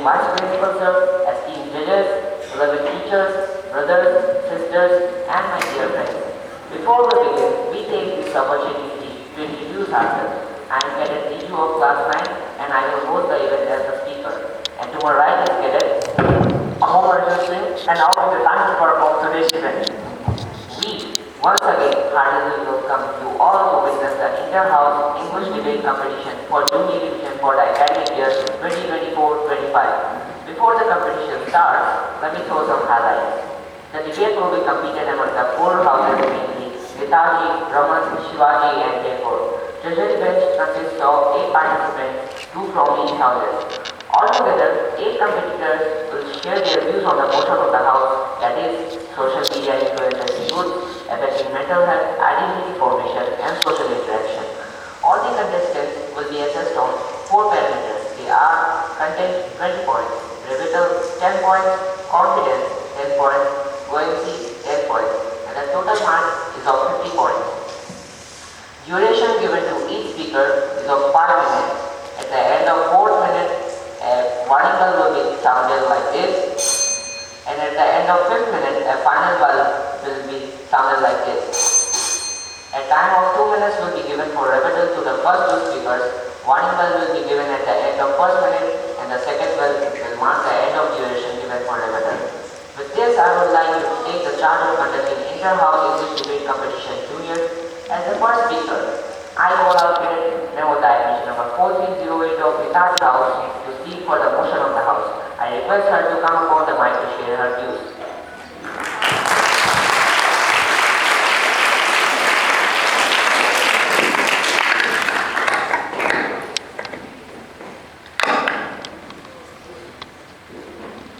Vice Principal Sir, esteemed judges, beloved teachers, brothers, sisters, and my dear friends. Before we begin, we take this opportunity to introduce ourselves. I am Cadet D2 of Class 9 and I will host the event as the speaker. And to my right is Cadet Mohammed Singh and now is the time of today's event. We once again heartily welcome you all to witness the Interhouse English Debate Competition for Junior Division for the academic year 2024-25. Before the competition starts, let me throw some highlights. The debate will be competed among the four houses mainly Netaji, Raman, Shivaji and Jaipur. Judges bench consists of 8 participants, 2 from each houses. Altogether, 8 competitors will share their views on the portion of the house that is social media influences youth, affecting mental health, identity formation and social interaction. All the contestants will be assessed on 4 parameters. They are content 20 points, rebuttal 10 points, confidence 10 points, fluency 10 points, and the total mark is of 50 points. Duration given to each speaker is of 5 minutes. At the end of 4th minute, a warning bell will be sounded like this, and at the end of 5th minute, a final bell will be sounded like this. A time of 2 minutes will be given for rebuttal to the first 2 speakers. Warning bell will be given at the end of 1st minute, and the second bell will mark the end of duration given for rebuttal. With this, I would like to take the charge of conducting Interhouse English Debate Competition Junior. As the first speaker, I call out Cadet Memota admission number 4308 of Netaji House to speak for the motion of the House. I request her to come upon the mic to share her views.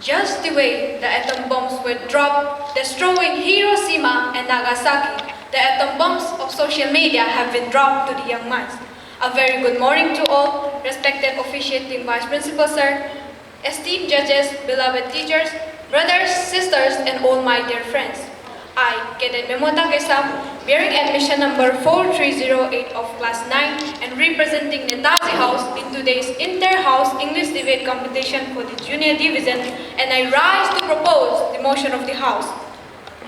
Just the way the atom bombs were dropped, destroying Hiroshima and Nagasaki, the atom bombs of social media have been dropped to the young minds. A very good morning to all, respected officiating Vice Principal Sir, esteemed judges, beloved teachers, brothers, sisters, and all my dear friends. I, Cadet Memota Kesam, bearing admission number 4308 of Class 9 and representing Netaji House in today's Inter-House English Debate Competition for the Junior Division, and I rise to propose the motion of the House.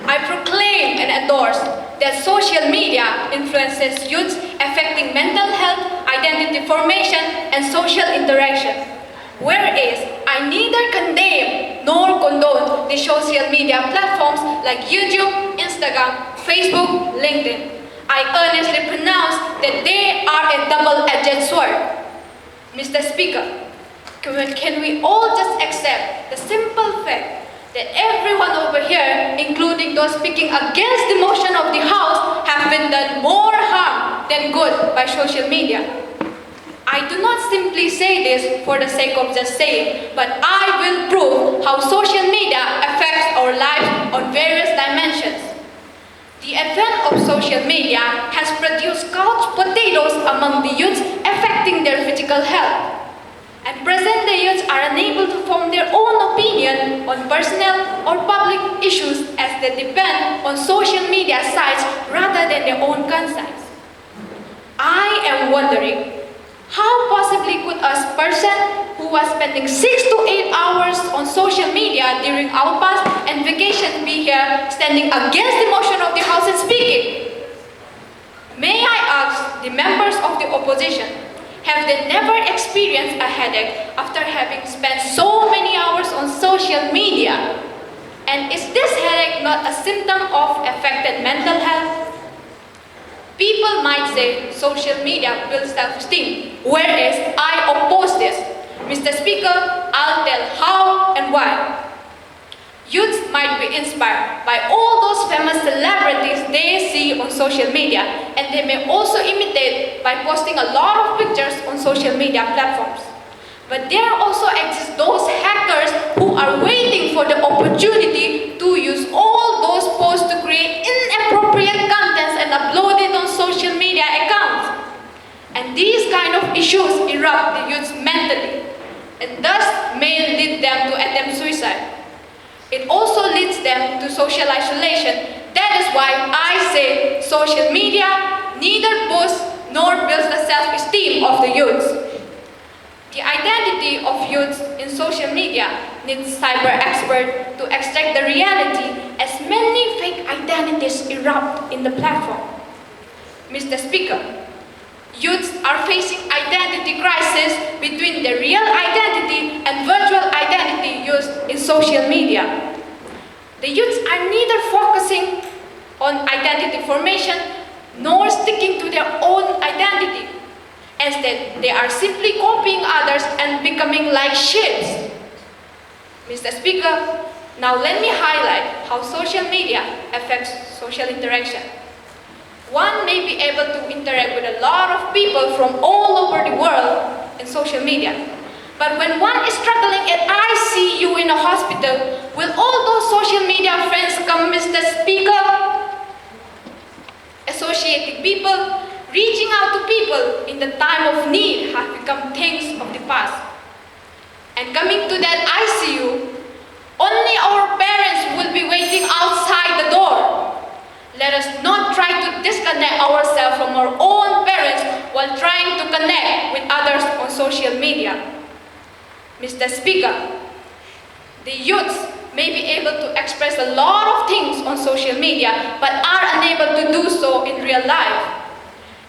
I proclaim and endorse that social media influences youth, affecting mental health, identity formation, and social interaction. Whereas I neither condemn nor condone the social media platforms like YouTube, Instagram, Facebook, LinkedIn. I earnestly pronounce that they are a double-edged sword. Mr. Speaker, can we all just accept the simple fact that everyone over here, including those speaking against the motion of the House, have been done more harm than good by social media? I do not simply say this for the sake of just saying, but I will prove how social media affects our lives on various dimensions. The advent of social media has produced couch potatoes among the youths, affecting their physical health. At present, the youths are unable to form their own opinion on personal or public issues as they depend on social media sites rather than their own conscience. I am wondering, how possibly could a person who was spending 6 to 8 hours on social media during our past and vacation be here standing against the motion of the House and speaking? May I ask the members of the opposition, have they never experienced a headache after having spent so many hours on social media? And is this headache not a symptom of affected mental health? People might say social media builds self-esteem, whereas I oppose this. Mr. Speaker, I'll tell how and why. Youths might be inspired by all those famous celebrities they see on social media, and they may also imitate by posting a lot of pictures on social media platforms. But there also exist those hackers who are waiting for the opportunity to use all those posts to create inappropriate contents and upload it on social media accounts. And these kind of issues erupt the youths mentally, and thus may lead them to attempt suicide. It also leads them to social isolation. That is why I say social media neither boosts nor builds the self-esteem of the youths. The identity of youth in social media needs cyber expert to extract the reality as many fake identities erupt in the platform. Mr. Speaker, youths are facing identity crisis between the real identity and virtual identity used in social media. The youths are neither focusing on identity formation nor sticking to their own identity. Instead, they are simply copying others and becoming like sheep. Mr. Speaker, now let me highlight how social media affects social interaction. One may be able to interact with a lot of people from all over the world in social media. But when one is struggling at ICU in a hospital, will all those social media friends come, Mr. Speaker? Associating people, reaching out to people in the time of need have become things of the past. And coming to that ICU, only our parents will be waiting outside the door. Let us not try to disconnect ourselves from our own parents while trying to connect with others on social media. Mr. Speaker, the youths may be able to express a lot of things on social media but are unable to do so in real life.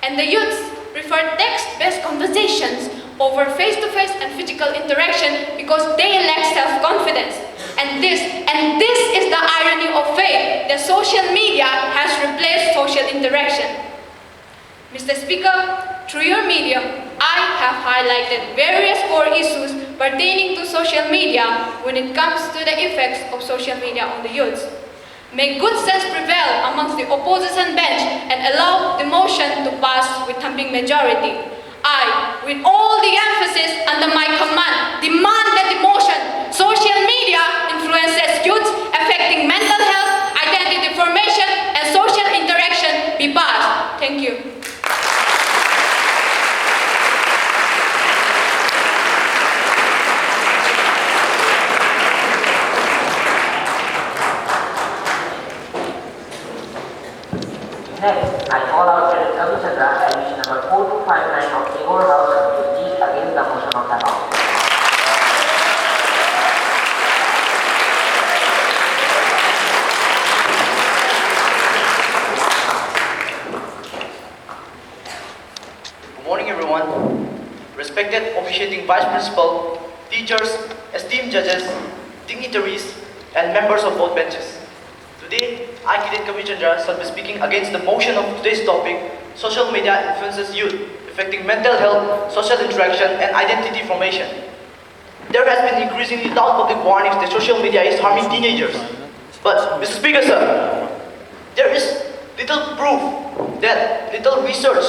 And the youths prefer text-based conversations over face-to-face and physical interaction because they lack self-confidence. And this is the irony of fate, that social media has replaced social interaction. Mr. Speaker, through your medium, I have highlighted various core issues pertaining to social media when it comes to the effects of social media on the youths. May good sense prevail amongst the opposition bench and allow the motion to pass with thumping majority. I, with all the emphasis under my command, demand that the motion, social media influences youth affecting mental health, identity formation, and social interaction be passed. Thank you. Next, I call out Eric Abhichandra, admission number 4259 of Interhouse to speak against the motion of the House. Good morning, everyone. Respected officiating Vice Principal, teachers, esteemed judges, dignitaries, and members of both benches. Today, I, Kirit Kavichandra, shall be speaking against the motion of today's topic, social media influences youth, affecting mental health, social interaction, and identity formation. There has been increasingly loud public warnings that social media is harming teenagers. But, Mr. Speaker, sir, there is little proof, little research,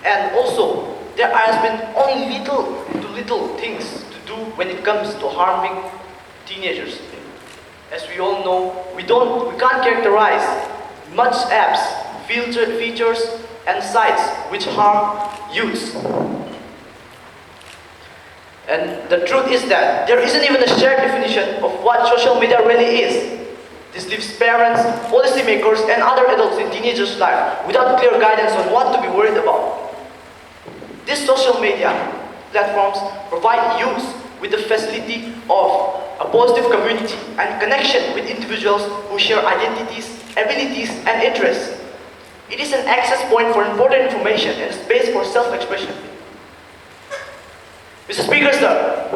and also there has been only little things to do when it comes to harming teenagers. As we all know, we can't characterize much apps, features, and sites which harm youths. And the truth is that there isn't even a shared definition of what social media really is. This leaves parents, policymakers, and other adults in teenagers' life without clear guidance on what to be worried about. These social media platforms provide youths with the facility of a positive community and connection with individuals who share identities, abilities, and interests. It is an access point for important information and space for self-expression. Mr. Speaker, sir,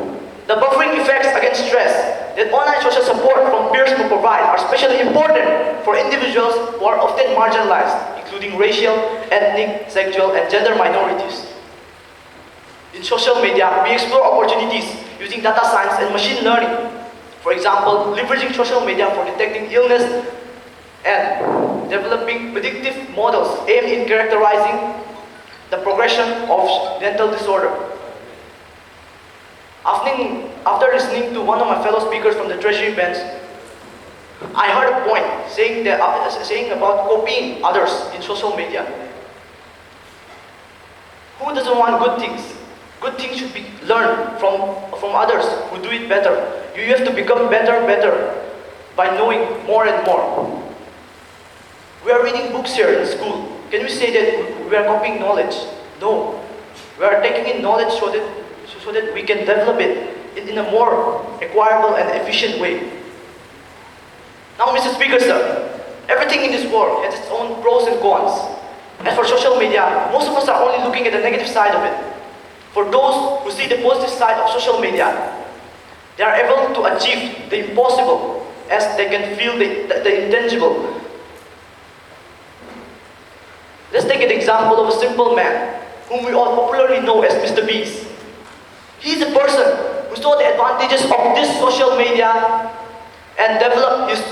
the buffering effects against stress that online social support from peers will provide are especially important for individuals who are often marginalized, including racial, ethnic, sexual, and gender minorities. In social media, we explore opportunities using data science and machine learning. For example, leveraging social media for detecting illness and developing predictive models aimed in characterizing the progression of mental disorder. After listening to one of my fellow speakers from the Treasury bench, I heard a point saying about copying others in social media. Who doesn't want good things? Good things should be learned from others who do it better. You have to become better by knowing more and more. We are reading books here in school. Can we say that we are copying knowledge? No. We are taking in knowledge so that we can develop it in a more acquirable and efficient way. Now, Mr. Speaker, sir, everything in this world has its own pros and cons. As for social media, most of us are only looking at the negative side of it. For those who see the positive side of social media, they are able to achieve the impossible as they can feel the intangible. Let's take an example of a simple man whom we all popularly know as Mr. Beast. He is a person who saw the advantages of this social media and developed his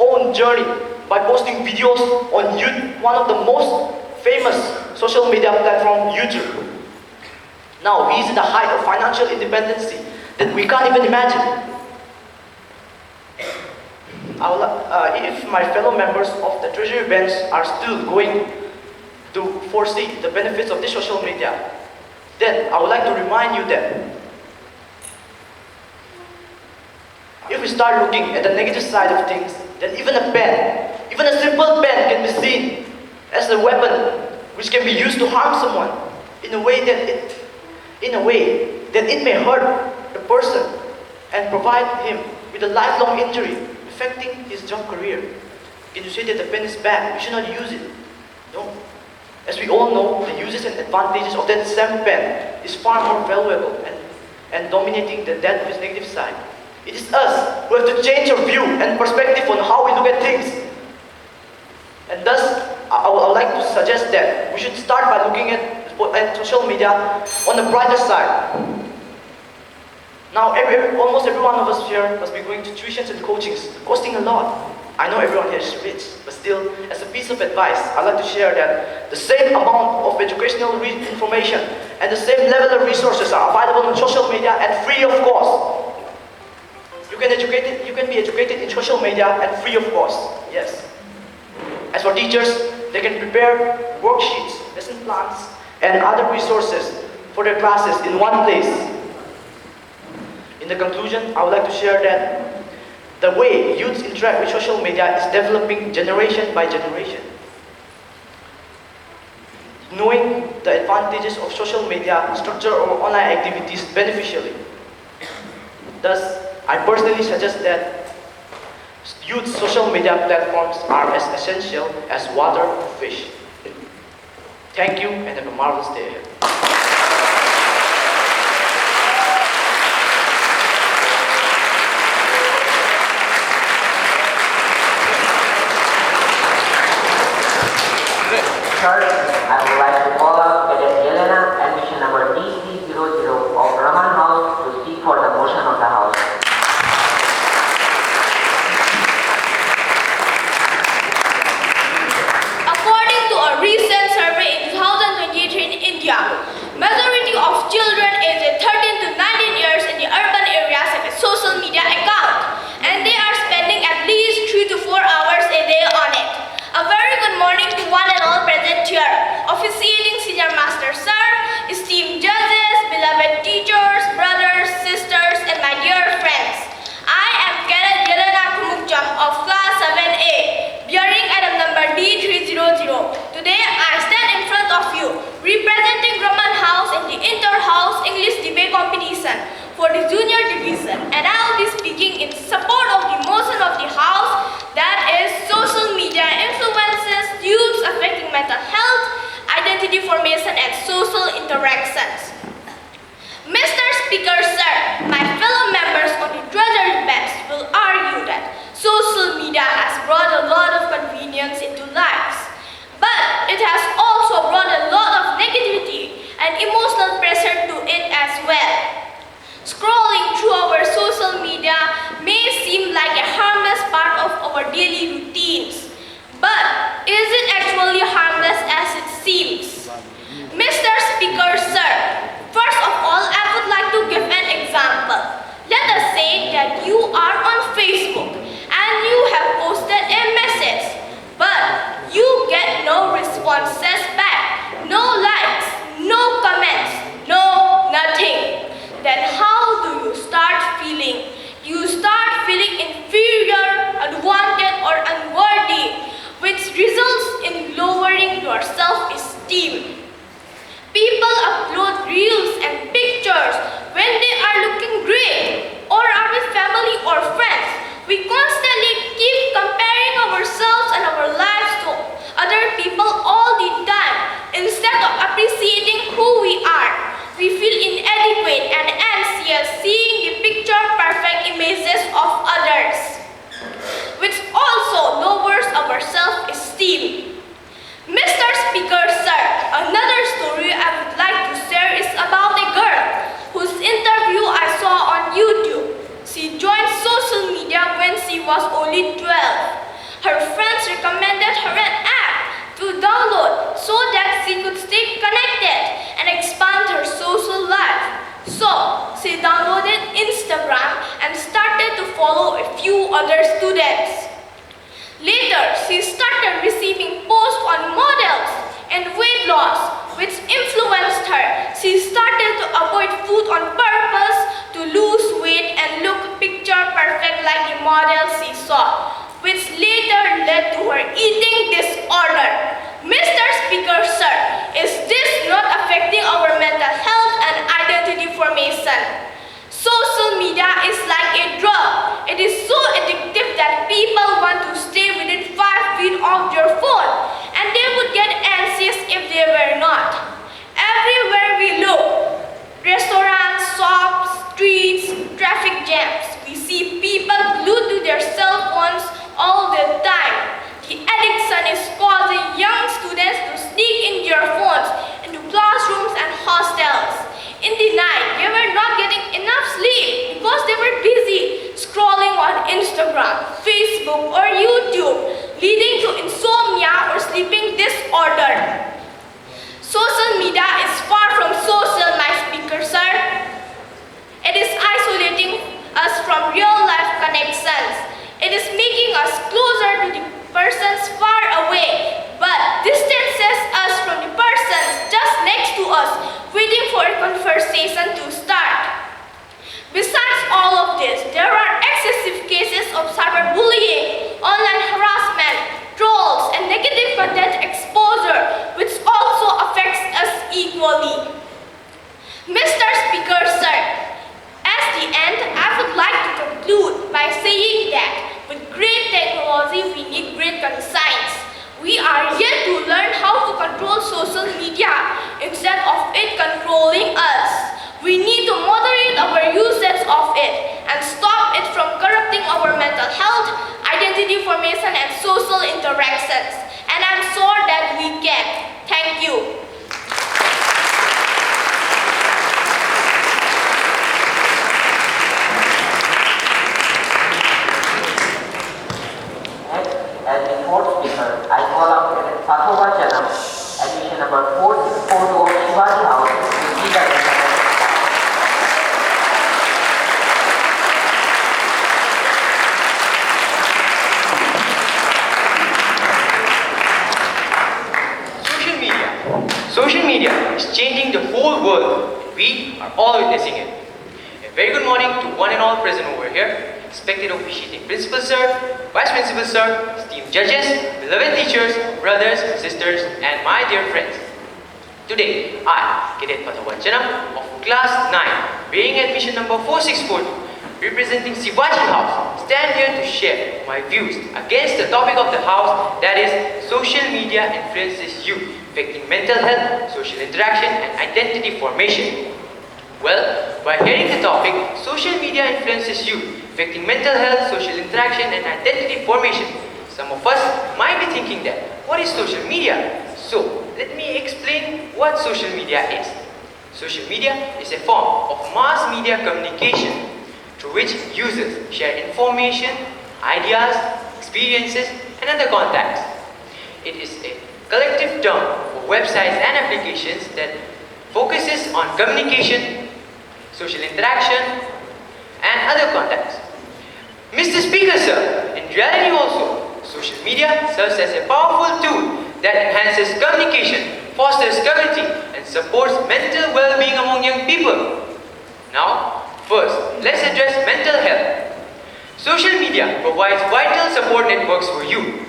own journey by posting videos on YouTube, one of the most famous social media platform, YouTube. Now, he is at the height of financial independence that we can't even imagine. If my fellow members of the Treasury Bench are still going to foresee the benefits of this social media, then I would like to remind you that if we start looking at the negative side of things, then even a pen, even a simple pen can be seen as a weapon which can be used to harm someone in a way that it may hurt the person and provide him with a lifelong injury affecting his job career. Can you say that the pen is bad? We should not use it. No. As we all know, the uses and advantages of that same pen is far more valuable and dominating than that of its negative side. It is us who have to change our view and perspective on how we look at things. And thus, I would like to suggest that we should start by looking at social media on the brighter side. Now, almost every one of us here must be going to tuitions and coachings, costing a lot. I know everyone here is rich, but still, as a piece of advice, I'd like to share that the same amount of educational information and the same level of resources are available on social media and free of cost. You can be educated in social media and free of cost. Yes. As for teachers, they can prepare worksheets, lesson plans, and other resources for their classes in one place. In the conclusion, I would like to share that the way youths interact with social media is developing generation by generation. Knowing the advantages of social media, structure or online activities beneficially. Thus, I personally suggest that youth social media platforms are as essential as water to fish. Thank you and have a marvelous day ahead. Third, I would like to call up Cadet Yelena, admission number DC00 of Raman House to speak for the motion of the House. According to a recent survey in 2023 in India, majority of children aged 13 to 19 years in the urban areas have a social media account, and they are spending at least 3 to 4 hours a day on it. A very good morning to one and all present here, officiating Senior Master Sir, esteemed judges, beloved teachers, brothers, sisters, and my dear friends. I am Cadet Yelena Kumukjam of Class 7A, bearing item number D300. Today I stand in front of you, representing Raman House in the Interhouse English Debate Competition for the Junior Division, and I will be speaking in support of the motion of the House, that is, social media influences youths affecting mental health, identity formation, and social interactions. Mr. Speaker, sir, my fellow members on the Treasury Bench will argue that social media has brought a lot of convenience into lives, but it has also brought a lot of negativity and emotional pressure to it as well. Scrolling through our social media may seem like a harmless part of our daily routines, but is it actually harmless as it seems? Mr. Speaker, sir, first of all, I would like to give an example. Let us say that you are on Facebook and you have posted a message, but you get no responses back, no likes, no comments, no nothing. Then how do you start feeling? You start feeling inferior, unwanted, or unworthy, which results in lowering your self-esteem. People upload reels and pictures she was only 12. Her friends recommended her an app to download so that she could stay connected and expand her social life. So, she downloaded Instagram and started to follow a few other students. Later, she started receiving posts on models and weight loss, which influenced her. She started to avoid food on purpose to lose weight and look picture perfect like the models she saw, which later led to her eating disorder. Mr. Speaker, sir, is this not affecting our mental health and identity formation? Social media is like a drug. It is so addictive that people want to stay within 5 feet of your phone, and they would get anxious if they were not. Everywhere we look, restaurants, shops, streets, traffic jams, we see people glued to their cell phones all the time. The addiction is causing young students to sneak in their phones into classrooms and hostels. In the night, they were not getting enough sleep because they were busy scrolling on Instagram, Facebook, or YouTube, leading to insomnia or sleeping disorder. Social media is far from social, my speaker, sir. It is isolating us from real-life connections. It is making us closer to the persons far away, but distances us from the persons just next to us, waiting for a conversation to start. Besides all of this, there are excessive cases of cyberbullying, online harassment, trolls, and negative content exposure, which also affects us equally. Mr. Speaker, sir, at the end, I would like to conclude by saying that with great technology, we need great conscience. We are yet to learn how to control social media instead of it controlling us. We need to moderate our usage of it and stop it from corrupting our mental health, identity formation, and social interactions. And I'm sure that we can. Thank you. As the fourth speaker, I call up Sathova Chanam, admission number 4642 of Shivaji House, to see the internet. Social media. Social media is changing the whole world. We are all witnessing it. A very good morning to one and all present over here. Respected officiating principal sir, vice principal sir, esteemed judges, beloved teachers, brothers, sisters, and my dear friends. Today, I, Cadet Pathavanjanam of class 9, bearing admission number 4642, representing Shivaji House, stand here to share my views against the topic of the house, that is, social media influences youth, affecting mental health, social interaction, and identity formation. Well, by hearing the topic, social media influences youth, affecting mental health, social interaction, and identity formation, some of us might be thinking that, what is social media? So, let me explain what social media is. Social media is a form of mass media communication through which users share information, ideas, experiences, and other contacts. It is a collective term for websites and applications that focuses on communication, social interaction, and other contacts. Mr. Speaker, sir, in reality also, social media serves as a powerful tool that enhances communication, fosters community, and supports mental well-being among young people. Now, first, let's address mental health. Social media provides vital support networks for youth.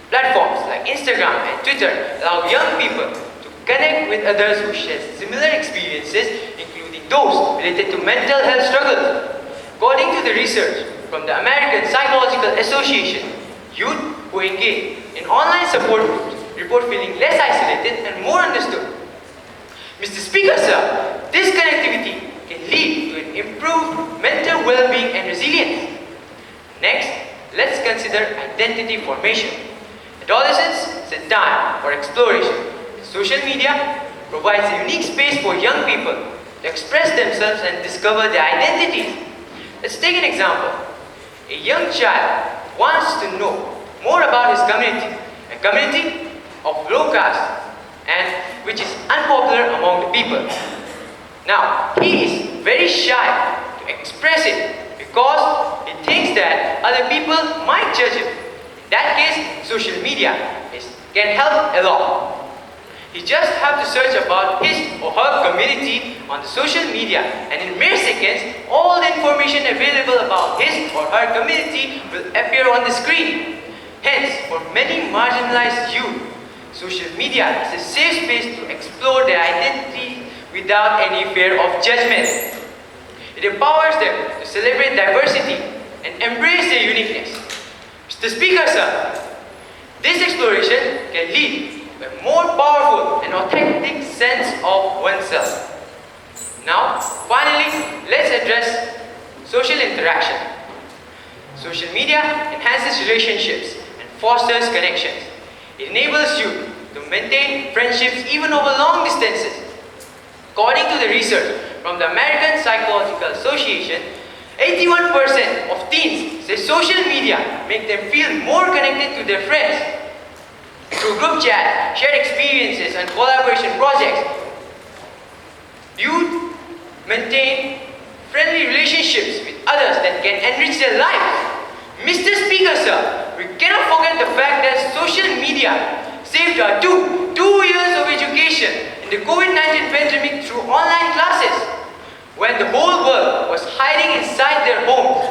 Platforms like Instagram and Twitter allow young people to connect with others who share similar experiences, including those related to mental health struggles. According to the research from the American Psychological Association, youth who engage in online support groups report feeling less isolated and more understood. Mr. Speaker, sir, this connectivity can lead to an improved mental well-being and resilience. Next, let's consider identity formation. Adolescence is a time for exploration. Social media provides a unique space for young people to express themselves and discover their identities. Let's take an example. A young child wants to know more about his community, a community of low caste, and which is unpopular among the people. Now, he is very shy to express it because he thinks that other people might judge him. In that case, social media can help a lot. You just have to search about his or her community on the social media, and in mere seconds, all the information available about his or her community will appear on the screen. Hence, for many marginalized youth, social media is a safe space to explore their identity without any fear of judgment. It empowers them to celebrate diversity and embrace their uniqueness. Mr. Speaker, sir, this exploration can lead to a more powerful and authentic sense of oneself. Now, finally, let's address social interaction. Social media enhances relationships and fosters connections. It enables you to maintain friendships even over long distances. According to the research from the American Psychological Association, 81% of teens say social media make them feel more connected to their friends. Through group chat, shared experiences, and collaboration projects, youth maintain friendly relationships with others that can enrich their lives. Mr. Speaker, sir, we cannot forget the fact that social media saved our two years of education in the COVID-19 pandemic through online classes. When the whole world was hiding inside their homes,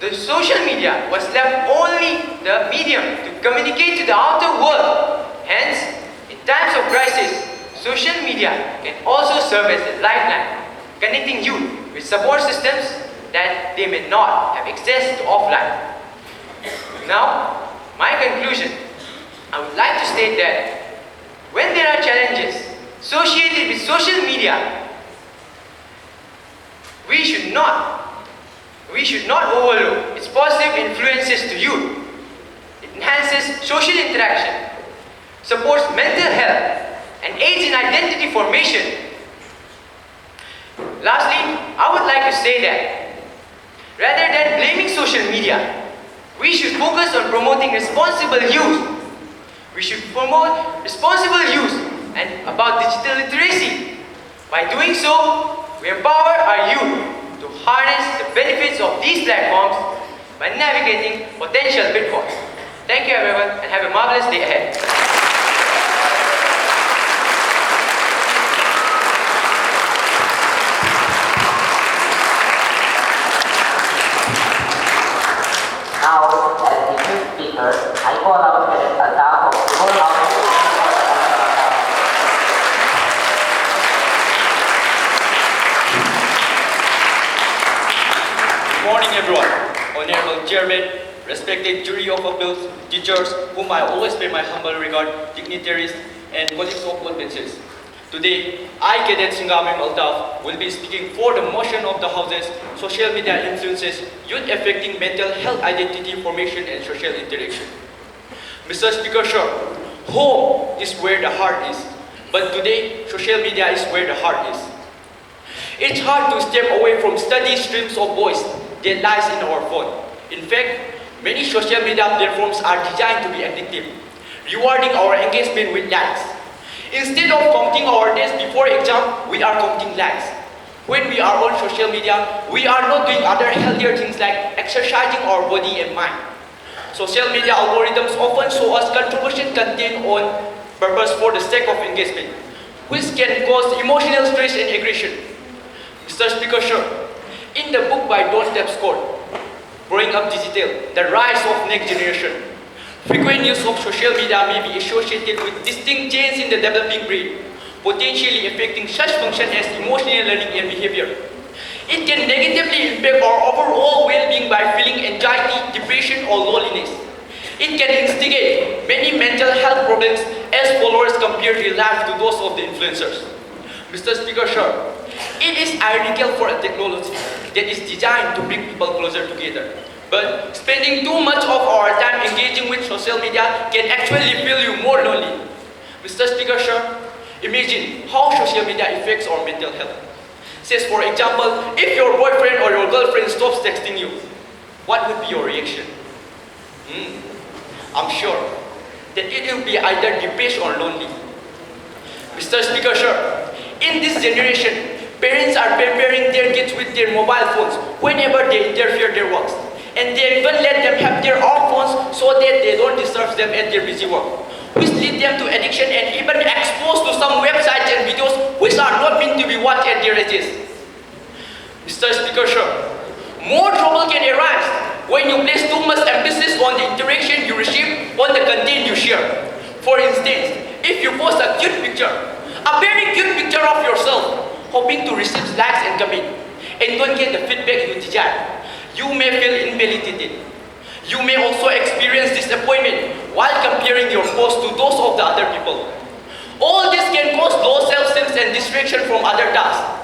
the social media was left only the medium to communicate to the outer world. Hence, in times of crisis, social media can also serve as a lifeline, connecting youth with support systems that they may not have access to offline. Now, my conclusion, I would like to state that when there are challenges associated with social media, we should not overlook its positive influences to youth. It enhances social interaction, supports mental health, and aids in identity formation. Lastly, I would like to say that rather than blaming social media, we should focus on promoting responsible use. We should promote responsible use and about digital literacy. By doing so, we empower our youth to harness the benefits of these platforms by navigating potential pitfalls. Thank you everyone and have a marvelous day ahead. Now, as the chief speaker, I call out the staff of the whole house. Good morning, everyone. Honorable Chairman, respected jury of appeals, teachers, whom I always pay my humble regard, dignitaries, and colleagues of all benches. Today, I, Cadet Singamim Altaf, will be speaking for the motion of the House's social media influences youth affecting mental health, identity formation, and social interaction. Mr. Speaker, sir, home is where the heart is, but today, social media is where the heart is. It's hard to step away from steady streams of voice that lies in our phone. In fact, many social media platforms are designed to be addictive, rewarding our engagement with likes. Instead of counting our days before exam, we are counting likes. When we are on social media, we are not doing other healthier things like exercising our body and mind. Social media algorithms often show us controversial content on purpose for the sake of engagement, which can cause emotional stress and aggression. Mr. Speaker, sir, in the book by Don Tapscott, Growing Up Digital, The Rise of Next Generation, frequent use of social media may be associated with distinct changes in the developing brain, potentially affecting such functions as emotional learning and behavior. It can negatively impact our overall well-being by feeling anxiety, depression, or loneliness. It can instigate many mental health problems as followers compare their lives to those of the influencers. Mr. Speaker, sir, it is ironical for a technology that is designed to bring people closer together. But spending too much of our time engaging with social media can actually feel you more lonely. Mr. Speaker, sir, imagine how social media affects our mental health. Says, for example, if your boyfriend or your girlfriend stops texting you, what would be your reaction? I'm sure that it will be either depressed or lonely. Mr. Speaker, sir, in this generation, parents are preparing their kids with their mobile phones whenever they interfere their works. And they even let them have their own phones so that they don't disturb them at their busy work, which lead them to addiction and even exposed to some websites and videos which are not meant to be watched at their ages. Mr. Speaker, sir, more trouble can arise when you place too much emphasis on the interaction you receive on the content you share. For instance, if you post a cute picture, a very cute picture of yourself, hoping to receive likes and comments, and don't get the feedback you desire, you may feel invalidated. You may also experience disappointment while comparing your post to those of the other people. All this can cause low self-esteem and distraction from other tasks.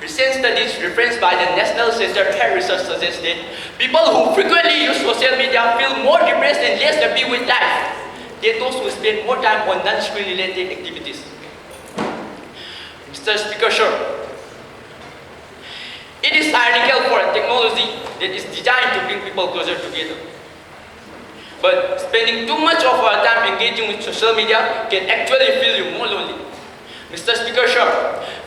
Recent studies referenced by the National Center for Health Research suggest that people who frequently use social media feel more depressed and less happy with life than those who spend more time on non-screen related activities. Mr. Speaker, sir, it is ironical for a technology that is designed to bring people closer together. But spending too much of our time engaging with social media can actually feel you more lonely. Mr. Speaker, sir,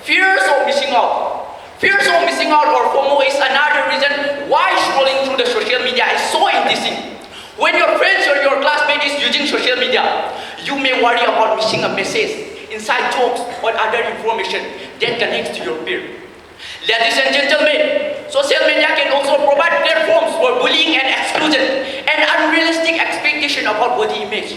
fears of missing out. Fears of missing out or FOMO is another reason why scrolling through the social media is so enticing. When your friends or your classmate is using social media, you may worry about missing a message, inside jokes, or other information that connects to your peer. Ladies and gentlemen, social media can also provide platforms for bullying and exclusion and unrealistic expectation about body image.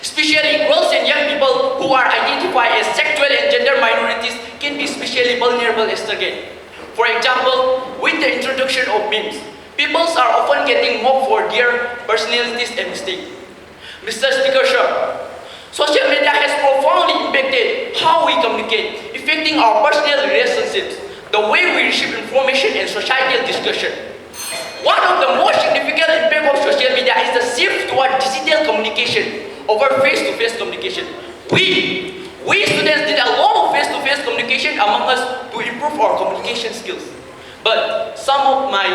Especially girls and young people who are identified as sexual and gender minorities can be especially vulnerable as target. For example, with the introduction of memes, people are often getting mocked for their personalities and mistakes. Mr. Speaker, sir, social media has profoundly impacted how we communicate, affecting our personal relationships, the way we receive information and societal discussion. One of the most significant impacts of social media is the shift toward digital communication over face-to-face communication. We students did a lot of face-to-face communication among us to improve our communication skills. But some of my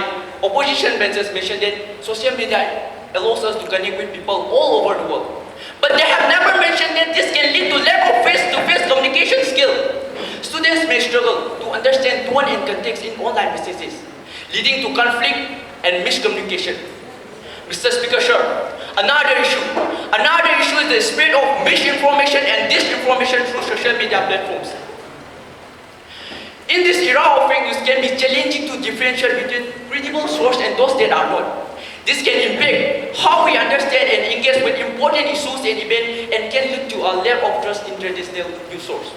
opposition benches mentioned that social media allows us to connect with people all over the world. But they have never mentioned that this can lead to lack of face-to-face communication skill. Students may struggle to understand tone and context in online messages, leading to conflict and miscommunication. Mr. Speaker, sir, another issue is the spread of misinformation and disinformation through social media platforms. In this era of fake news, can be challenging to differentiate between credible sources and those that are not. This can impact how we understand and engage with important issues and events and can lead to a lack of trust in traditional news sources.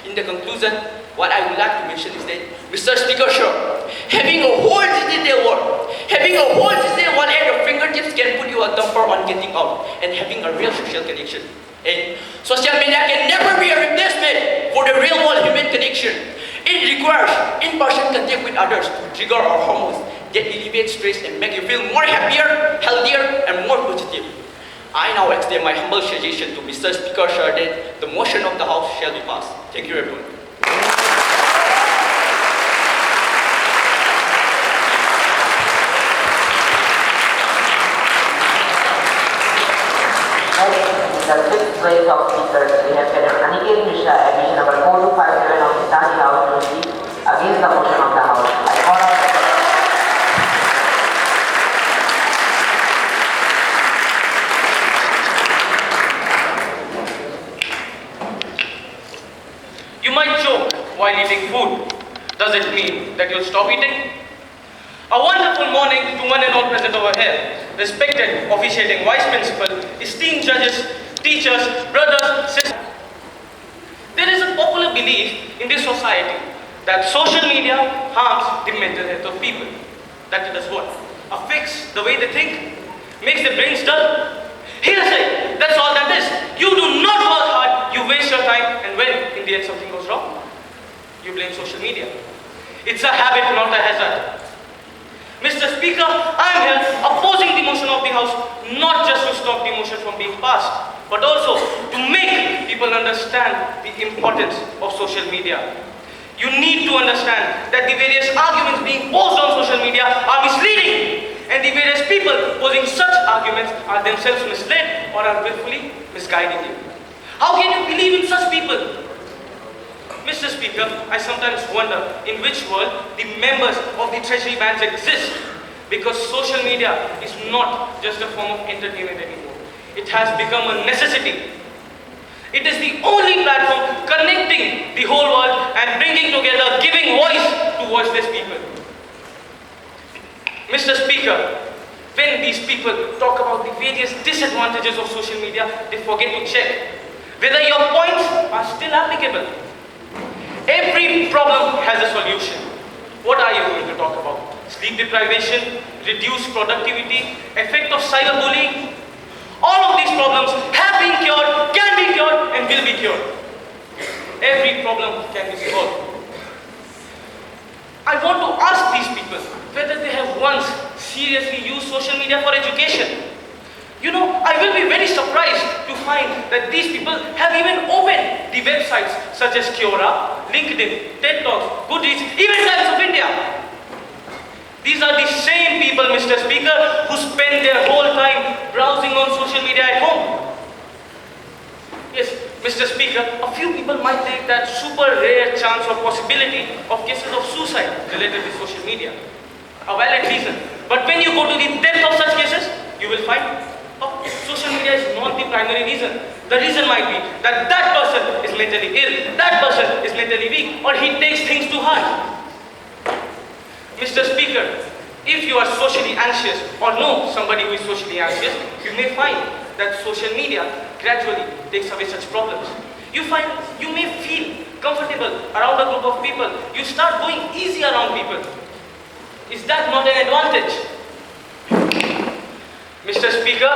In the conclusion, what I would like to mention is that, Mr. Speaker, sir, having a whole digital world at your fingertips can put you a damper on getting out and having a real social connection. And social media can never be a replacement for the real world human connection. It requires in-person contact with others to trigger our hormones that elevate stress and make you feel more happier, healthier, and more positive. I now extend my humble suggestion to Mr. Speaker, sir, that the motion of the House shall be passed. Thank you, everyone. Next, in the sixth place of speakers, we have Madam Aniket Mishra, admission number 4257 of Interhouse to speak against the motion of the House. I call on You might choke while eating food. Does it mean that you'll stop eating? A wonderful morning to one and all present over here. Respected officiating vice principal, esteemed judges, teachers, brothers, sisters. There is a popular belief in this society that social media harms the mental health of people. That it does what? Affects the way they think, makes their brains dull. Hearsay, that's all that is. You do not work hard, you waste your time, and when in the end something goes wrong, you blame social media. It's a habit, not a hazard. Mr. Speaker, I am here opposing the motion of the House, not just to stop the motion from being passed, but also to make people understand the importance of social media. You need to understand that the various arguments being posed on social media are misleading, and the various people posing such arguments are themselves misled or are willfully misguiding you. How can you believe in such people? Mr. Speaker, I sometimes wonder in which world the members of the treasury bands exist, because social media is not just a form of entertainment anymore. It has become a necessity. It is the only platform connecting the whole world and bringing together, giving voice to voiceless people. Mr. Speaker, when these people talk about the various disadvantages of social media, they forget to check whether your points are still applicable. Every problem has a solution. What are you going to talk about? Sleep deprivation, reduced productivity, effect of cyberbullying? All of these problems have been cured, can be cured, and will be cured. Every problem can be solved. I want to ask these people whether they have once seriously used social media for education. You know, I will be very surprised to find that these people have even opened the websites such as Quora, LinkedIn, TED Talks, Goodreads, even Times of India. These are the same people, Mr. Speaker, who spend their whole time browsing on social media at home. Yes, Mr. Speaker, a few people might take that super rare chance or possibility of cases of suicide related to social media a valid reason. But when you go to the depth of such cases, you will find social media is not the primary reason. The reason might be that that person is mentally ill, that person is mentally weak, or he takes things too hard. Mr. Speaker, if you are socially anxious or know somebody who is socially anxious, you may find that social media gradually takes away such problems. You may feel comfortable around a group of people. You start going easy around people. Is that not an advantage? Mr. Speaker,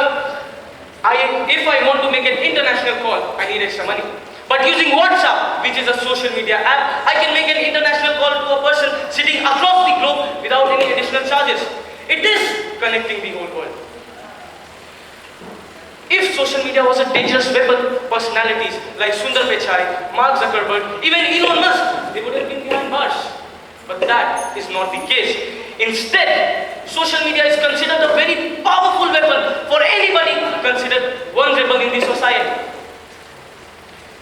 if I want to make an international call, I need extra money. But using WhatsApp, which is a social media app, I can make an international call to a person sitting across the globe without any additional charges. It is connecting the whole world. If social media was a dangerous weapon, personalities like Sundar Pichai, Mark Zuckerberg, even Elon Musk, they would have been behind bars. But that is not the case. Instead, social media is considered a very powerful weapon for anybody considered vulnerable in the society.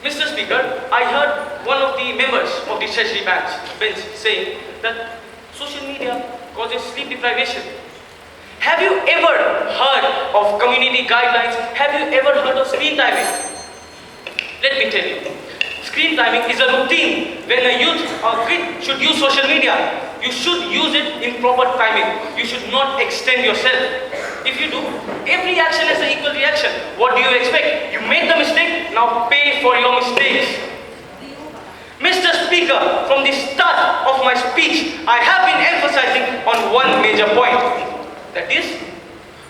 Mr. Speaker, I heard one of the members of the treasury bench saying that social media causes sleep deprivation. Have you ever heard of community guidelines? Have you ever heard of screen timing? Let me tell you. Screen timing is a routine when a youth or kid should use social media. You should use it in proper timing. You should not extend yourself. If you do, every action has an equal reaction. What do you expect? You made the mistake, now pay for your mistakes. Mr. Speaker, from the start of my speech, I have been emphasizing on one major point. That is,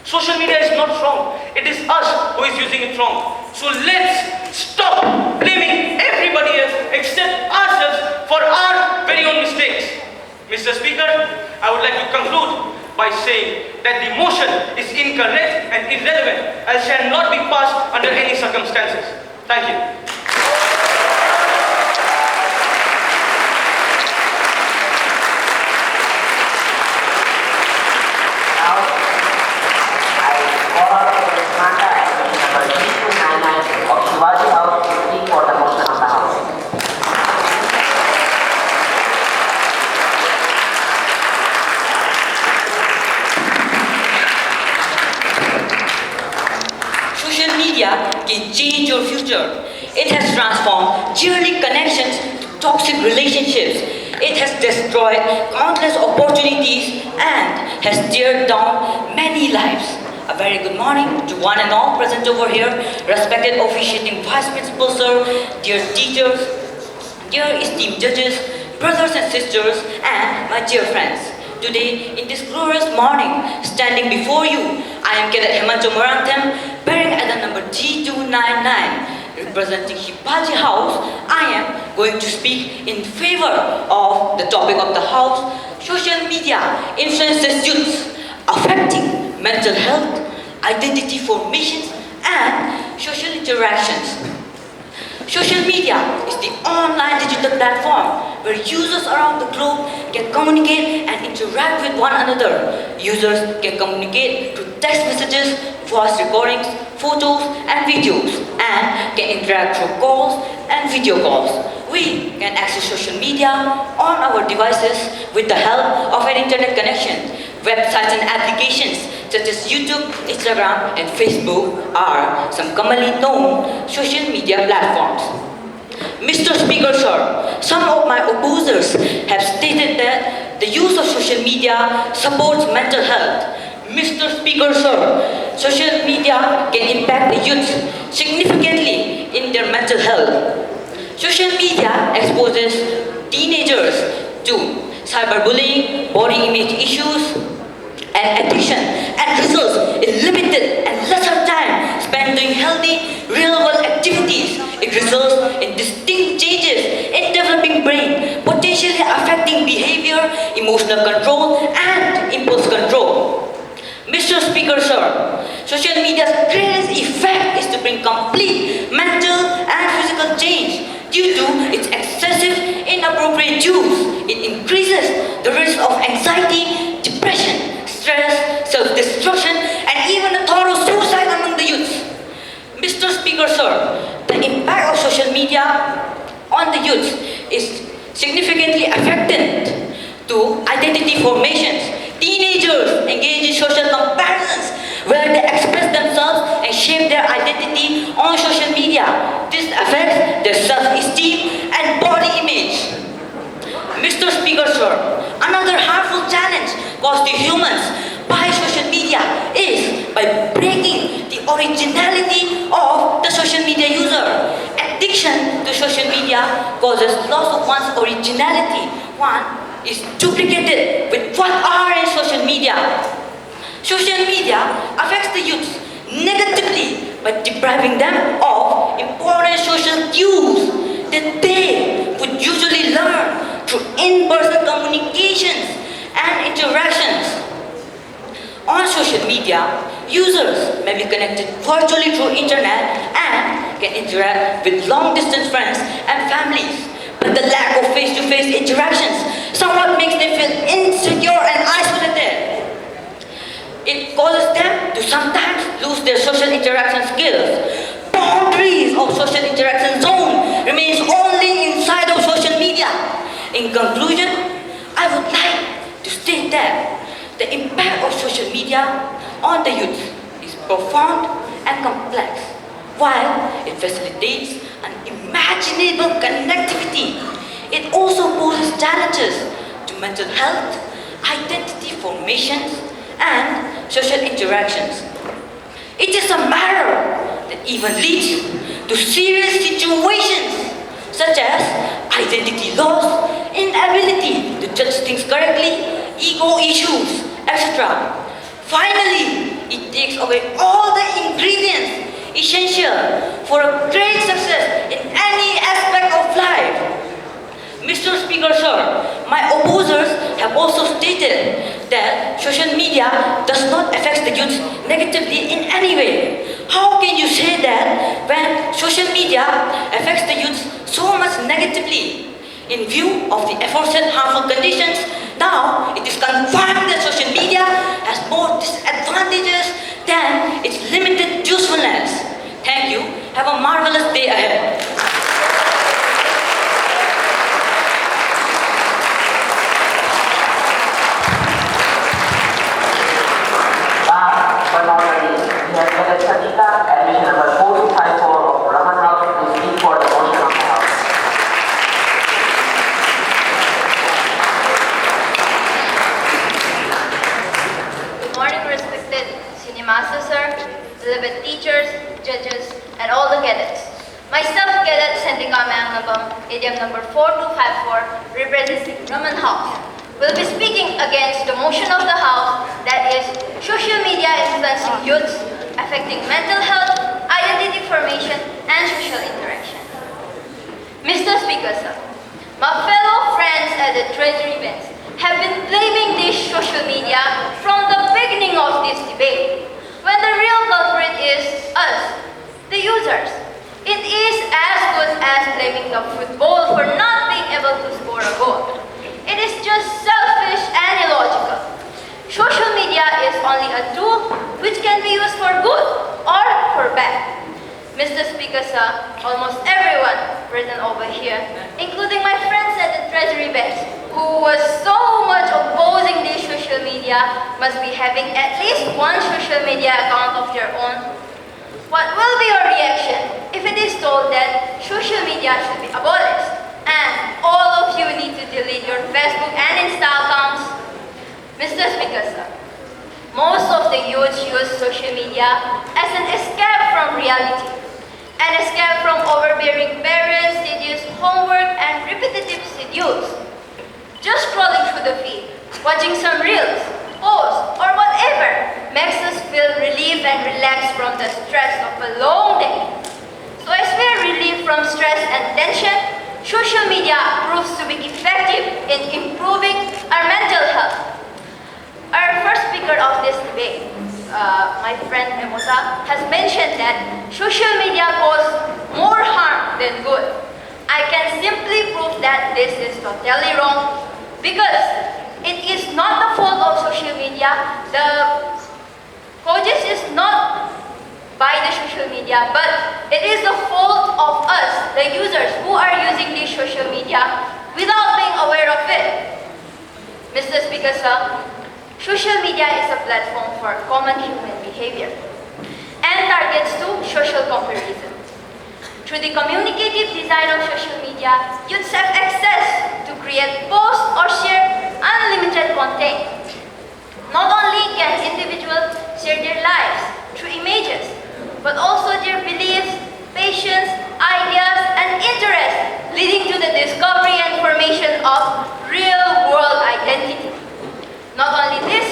social media is not wrong. It is us who is using it wrong. So let's stop blaming everybody else except ourselves for our very own mistakes. Mr. Speaker, I would like to conclude by saying that the motion is incorrect and irrelevant and shall not be passed under any circumstances. Thank you. Can change your future. It has transformed yearly connections to toxic relationships. It has destroyed countless opportunities and has teared down many lives. A very good morning to one and all present over here, respected officiating Vice Principal Sir, dear teachers, dear esteemed judges, brothers and sisters, and my dear friends. Today, in this glorious morning, standing before you, I am Cadet Himancho Morantem, bearing at the number G299, representing Hibaji House. I am going to speak in favor of the topic of the house, social media influences youth, affecting mental health, identity formations, and social interactions. Social media is the online digital platform where users around the globe can communicate and interact with one another. Users can communicate through text messages, voice recordings, photos and videos, and can interact through calls and video calls. We can access social media on our devices with the help of an internet connection. Websites and applications such as YouTube, Instagram, and Facebook are some commonly known social media platforms. Mr. Speaker, sir, some of my opposers have stated that the use of social media supports mental health. Mr. Speaker, sir, social media can impact the youth significantly in their mental health. Social media exposes teenagers to cyberbullying, body image issues, and addiction, and results in limited and lesser time spent doing healthy, real-world activities. It results in distinct changes in developing brain, potentially affecting behavior, emotional control, and impulse control. Mr. Speaker, sir, social media's greatest effect is to bring complete mental and physical change. Due to its excessive, inappropriate use, it increases the risk of anxiety, depression, stress, self-destruction, and even a thought of suicide among the youth. Mr. Speaker, sir, the impact of social media on the youth is significantly affected to identity formations. Teenagers engage in social comparisons where they express themselves and shape their identity on social media. This affects their self-esteem and body image. Mr. Speaker, sir, another harmful challenge caused to humans by social media is by breaking the originality of the social media user. Addiction to social media causes loss of one's originality. One is duplicated with what are in social media. Social media affects the youth negatively by depriving them of important social cues that they would usually learn through in-person communications and interactions. On social media, users may be connected virtually through internet and can interact with long-distance friends and families. But the lack of face-to-face interactions somewhat makes them feel insecure and isolated. It causes them to sometimes lose their social interaction skills. Boundaries of social interaction zone remains only inside of social media. In conclusion, I would like to state that the impact of social media on the youth is profound and complex. While it facilitates an imaginable connectivity, it also poses challenges to mental health, identity formations, and social interactions. It is a matter that even leads to serious situations such as identity loss, inability to judge things correctly, ego issues, etc. Finally, it takes away all the ingredients essential for a great success in any aspect of life. Mr. Speaker, sir, my opposers have also stated that social media does not affect the youth negatively in any way. How can you say that when social media affects the youth so much negatively? In view of the aforesaid harmful conditions, now it is confirmed that social media has more disadvantages than its limited usefulness. Thank you. Have a marvelous day ahead. Last but not least, we have Cadet Sanika, admission number 4254 of Raman House, to speak for the motion of the House. Good morning, respected Senior Master Sir, beloved teachers, judges, and all the cadets. Myself, Cadet Sandika Mangabam, idiom number 4254, representing Raman House, will be speaking against the motion of the House that is social media influencing youths, affecting mental health, identity formation, and social interaction. Mr. Speaker, sir, my fellow friends at the Treasury bench have been blaming this social media from the beginning of this debate, when the real culprit is us, the users. It is as good hitting the football for not being able to score a goal. It is just selfish and illogical. Social media is only a tool which can be used for good or for bad. Mr. Speaker, sir, almost everyone present over here, including my friends at the Treasury bench, who was so much opposing this social media, must be having at least one social media account of their own. What will be your reaction if it is told that social media should be abolished and all of you need to delete your Facebook and Insta accounts? Mr. Speaker, sir, most of the youth use social media as an escape from reality, an escape from overbearing parents, tedious homework, and repetitive schedules. Just scrolling through the feed, watching some reels, posts, or whatever makes us feel relief and relaxed from the stress of a long day. So as we are relieved from stress and tension, social media proves to be effective in improving our mental health. Our first speaker of this debate, my friend Emota, has mentioned that social media causes more harm than good. I can simply prove that this is totally wrong because it is not the fault of social media. The causes is not by the social media, but it is the fault of us, the users who are using this social media without being aware of it. Mr. Speaker, sir, social media is a platform for common human behavior and targets to social comparison. Through the communicative design of social media, youths have access to create, post, or share unlimited content. Not only can individuals share their lives through images, but also their beliefs, passions, ideas, and interests, leading to the discovery and formation of real-world identity. Not only this,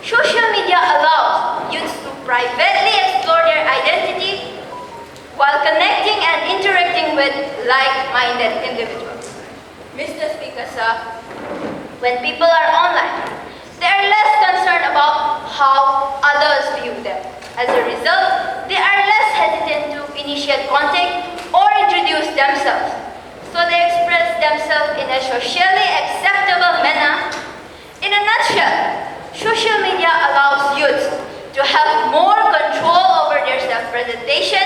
social media allows youths to privately explore their identity while connecting and interacting with like-minded individuals. Mr. Speaker, sir, when people are online, they are less concerned about how others view them. As a result, they are less hesitant to initiate contact or introduce themselves. So they express themselves in a socially acceptable manner. In a nutshell, social media allows youth to have more control over their self-presentation,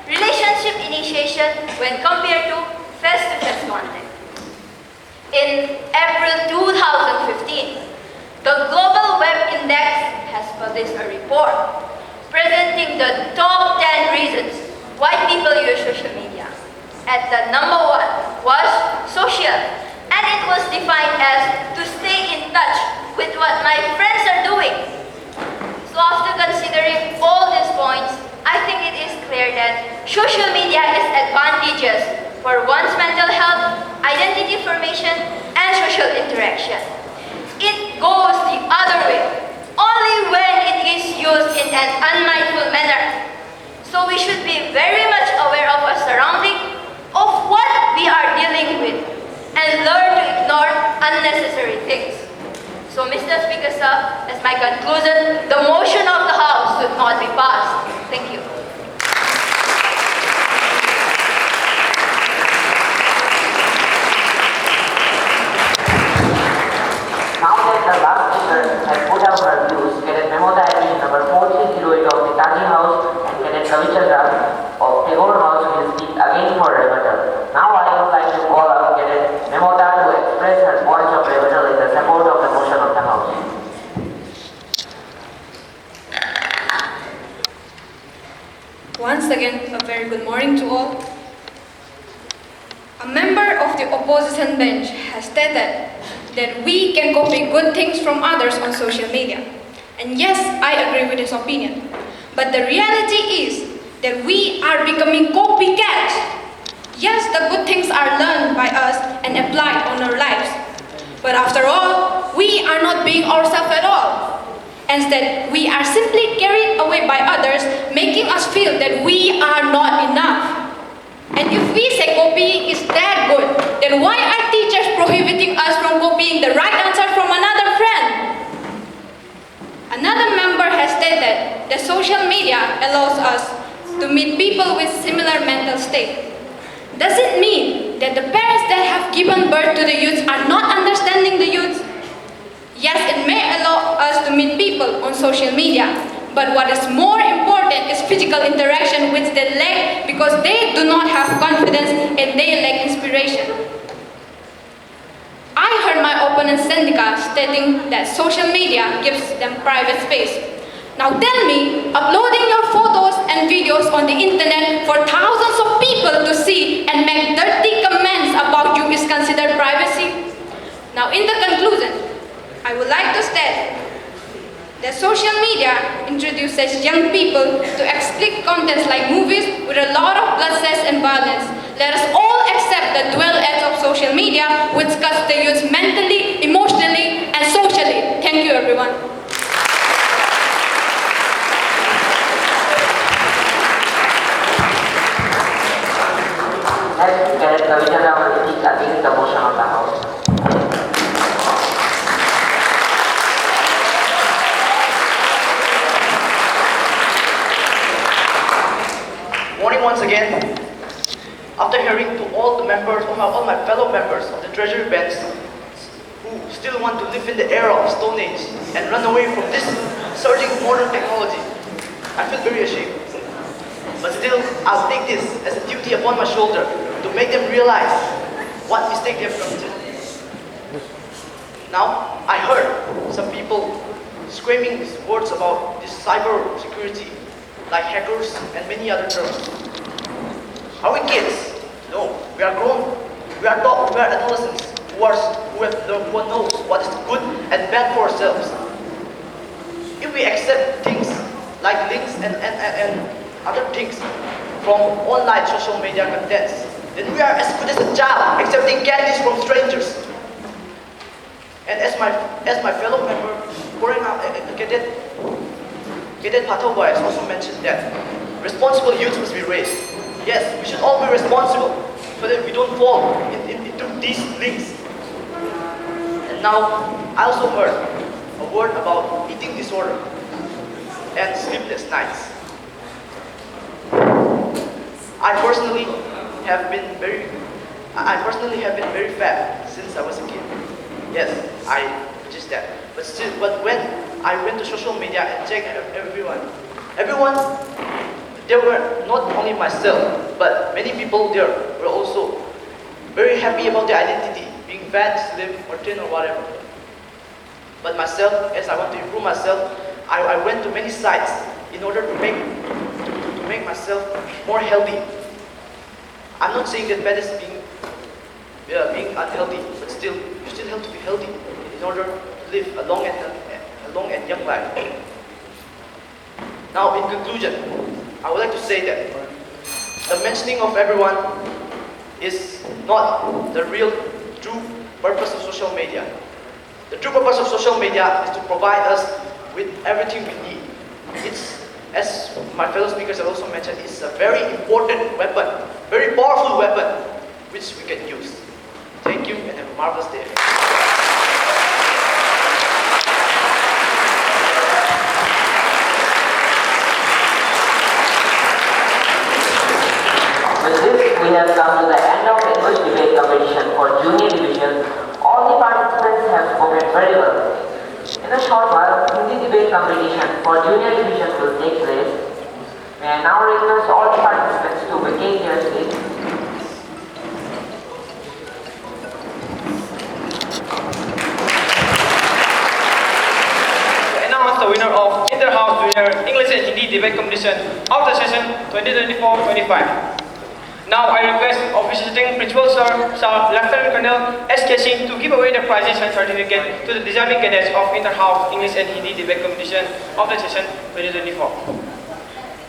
relationship initiation when compared to face-to-face contact. In April 2015, the Global Web Index has published a report presenting the top 10 reasons why people use social media. At the number 1 was social, and it was defined as to stay in touch with what my friends are doing. So after considering all these points, I think it is clear that social media is advantageous for one's mental health, identity formation, and social interaction. It goes the other way, only when it is used in an unmindful manner. So we should be very much aware of our surrounding, of what we are dealing with, and learn to ignore unnecessary things. So Mr. Speaker, sir, as my conclusion, the motion of the House should not be passed. Thank you. Now that the last speaker has put out her views, Cadet Memota Admission number 4308 of the Interhouse and Cadet Ravichandra of the Interhouse will speak again for rebuttal. Now I would like to call up Cadet Memota to express her points of rebuttal in the support of the motion of the House. Once again, a very good morning to all. A member of the opposition bench has stated that we can copy good things from others on social media. And yes, I agree with his opinion. But the reality is that we are becoming copycats. Yes, the good things are learned by us and applied on our lives. But after all, we are not being ourselves at all. Instead, we are simply carried away by others, making us feel that we are not enough. And if we say copying is that good, then why are teachers prohibiting us from copying the right answer from another friend? Another member has stated that social media allows us to meet people with similar mental state. Does it mean that the parents that have given birth to the youths are not understanding the youths? Yes, it may allow us to meet people on social media, but what is more important is physical interaction, which they lack because they do not have confidence and they lack inspiration. I heard my opponent Sendika stating that social media gives them private space. Now tell me, uploading your photos and videos on the internet for thousands of people to see and make dirty comments about you is considered privacy? Now in the conclusion, I would like to state that social media introduces young people to explicit contents like movies with a lot of bloodshed and violence. Let us all accept the dual edge of social media, which cuts the youth mentally, emotionally, and socially. Thank you, everyone. Next, Cadet Kavijana will speak against the motion of the House. Morning once again. After hearing to all my fellow members of the Treasury bench who still want to live in the era of Stone Age and run away from this surging modern technology, I feel very ashamed. But still, I'll take this as a duty upon my shoulder to make them realize what mistake they have committed. Now, I heard some people screaming these words about this cyber security, like hackers and many other terms. Are we kids? No, we are grown. We are adolescents who knows what is good and bad for ourselves. If we accept things like links and other things from online social media contents, then we are as good as a child accepting candies from strangers. And as my fellow member, Cadet Patoba has also mentioned that responsible youth must be raised. Yes, we should all be responsible so that we don't fall into these links. And now, I also heard a word about eating disorder and sleepless nights. I personally have been very fat since I was a kid. Yes, I noticed that. But when I went to social media and checked everyone, there were not only myself, but many people there were also very happy about their identity, being fat, slim, or thin, or whatever. But myself, as I want to improve myself, I went to many sites in order to make myself more healthy. I'm not saying that fat is being unhealthy, but still, you still have to be healthy in order to live a long and young life. Now, in conclusion, I would like to say that the mentioning of everyone is not the real true purpose of social media. The true purpose of social media is to provide us with everything we need. It's, as my fellow speakers have also mentioned, it's a very important weapon, very powerful weapon, which we can use. Thank you and have a marvelous day. With this, we have come to the end of English debate competition for junior division. All the participants have spoken very well. In a short while, Hindi debate competition for junior division will take place. May I now request all the participants to vacate their seats. To announce the winner of Interhouse Junior English and Hindi debate competition of the session 2024-25. Now I request officiating Principal Sir Lieutenant Colonel S.K. Singh to give away the prizes and certificate to the deserving cadets of Interhouse English and Hindi debate competition of the session 2024.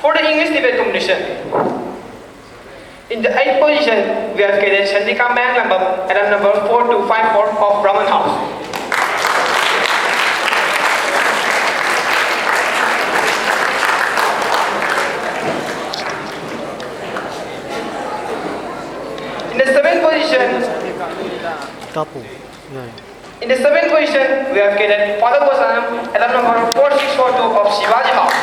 For the English debate competition, in the 8th position, we have Cadet Sandika Manglambam at number 4254 of Brahman House. In the 7th position, we have Cadet Father Bosanam at number 4642 of Shivaji House.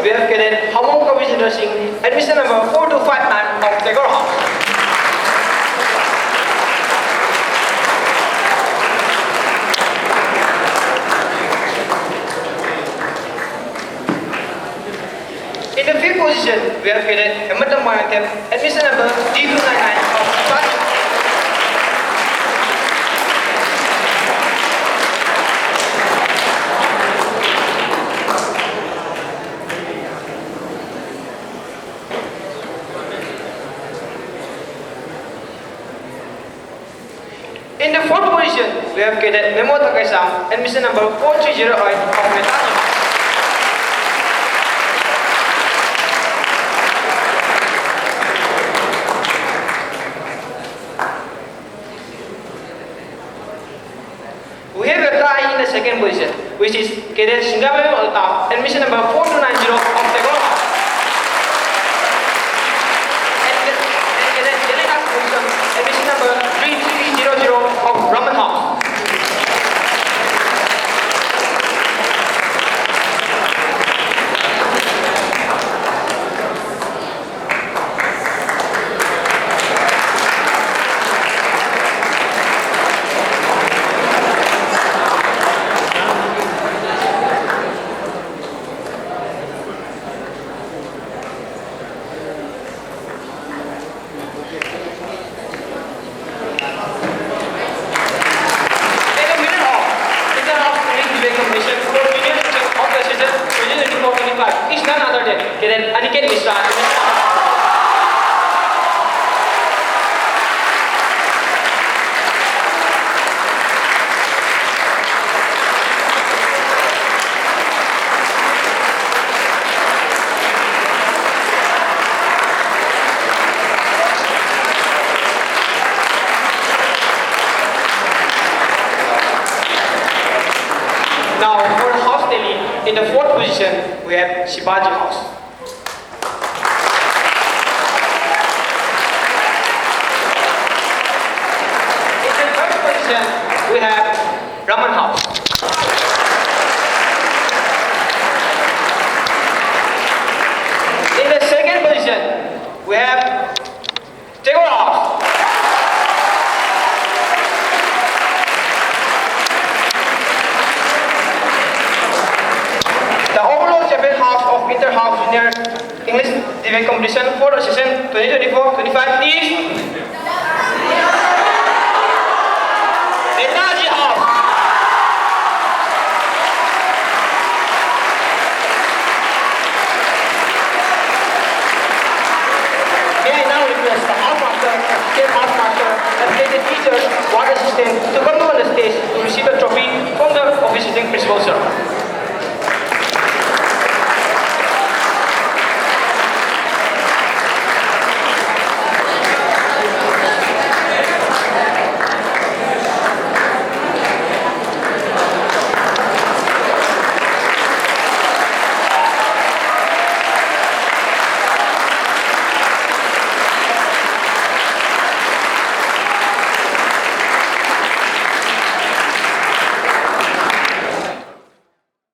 we have Cadet Hamon Kavinder Singh, admission number 4259 of Interhouse. In the fifth position, we have Cadet Hematam Moyantem, admission number D299 of Shivani. In the fourth position, we have Cadet Memo Takaisam, admission number 4308 of Metani. We have a tie in the second position, which is Cadet Singamem Altaf, admission number 4290 of Tagore. And Cadet Jelinas Wilson, admission number 3300 of Raman House. Is none other than Cadet Aniket Mishra. Now for the house daily, in the fourth position, we have Shibaji House. In the third position, we have Raman House. In the second position, we have Tagore House. The overall champion house of Interhouse Junior English debate competition for the session 2024-25 is Netaji House. May I now request the house master, assistant house master, affiliated teachers, ward assistant to come on the stage to receive a trophy from the officiating principal, sir.